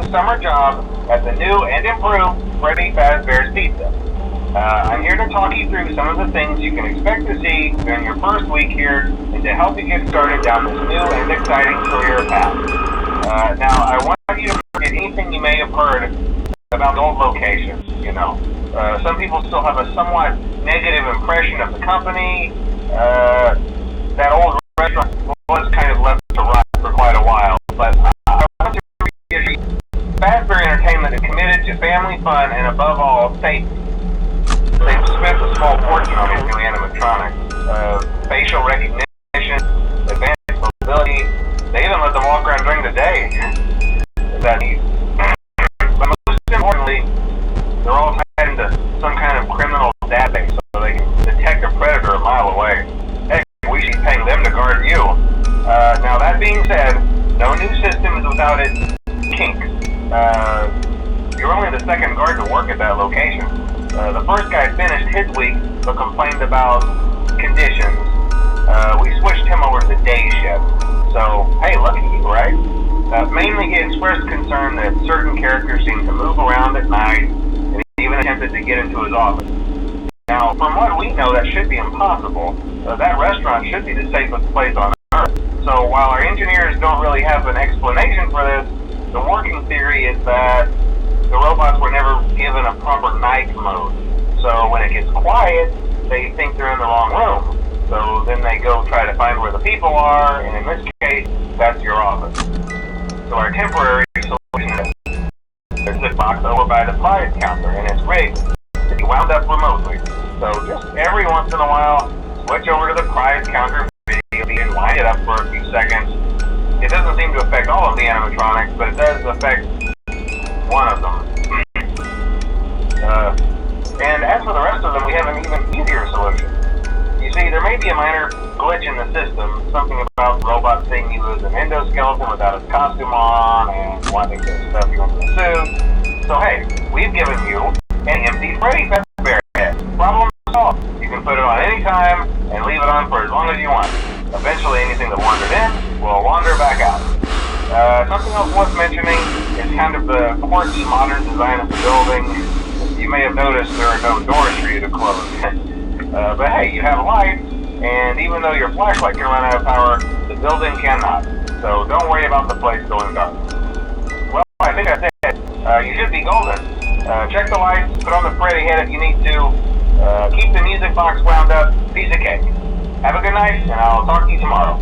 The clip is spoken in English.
a summer job at the new and improved Freddy Fazbear's Pizza. I'm here to talk you through some of the things you can expect to see during your first week here and to help you get started down this new and exciting career path. Now, I want you to forget anything you may have heard about the old locations, you know. Some people still have a somewhat negative impression of the company. That old restaurant was kind of left to rot for quite a while, but I want to reassure you, Fazbear Entertainment is committed to family fun and above all, safety. They've spent a small fortune on these new animatronics. Facial recognition, advanced mobility, they even let them walk around during the day. Is that neat? But most importantly, they're all tied into some kind of criminal database so they can detect a predator a mile away. Heck, we should be paying them to guard you. Now that being said, no new system is without its kinks. You're only the second guard to work at that location. The first guy finished his week but complained about conditions. We switched him over to the day shift. So, hey, lucky you, right? Mainly he expressed concern that certain characters seem to move around at night and he even attempted to get into his office. Now, from what we know, that should be impossible. That restaurant should be the safest place on Earth. So while our engineers don't really have an explanation for this, the working theory is that the robots were never given a proper night mode. So when it gets quiet, they think they're in the wrong room. So then they go try to find where the people are, and in this case, that's your office. So our temporary solution is there's a box over by the prize counter, and it's rigged to be wound up remotely. So just every once in a while, switch over to the prize counter video and line it up for a few seconds. It doesn't seem to affect all of the animatronics, but it does affect one of them. And as for the rest of them, we have an even easier solution. You see, there may be a minor glitch in the system, something about the robot seeing you as an endoskeleton without his costume on and wanting to stuff you into the suit. So hey, we've given you an empty Freddy Fazbear head. Problem solved. You can put it on any time and leave it on for as long as you want. Eventually anything that wandered in will wander back out. Something else worth mentioning is kind of the quirky modern design of the building. You may have noticed there are no doors for you to close. But hey, you have lights, and even though your flashlight can run out of power, the building cannot. So don't worry about the place going dark. Well, I think that's it. You should be golden. Check the lights, put on the Freddy head if you need to. Keep the music box wound up. Piece of cake. Have a good night, and I'll talk to you tomorrow.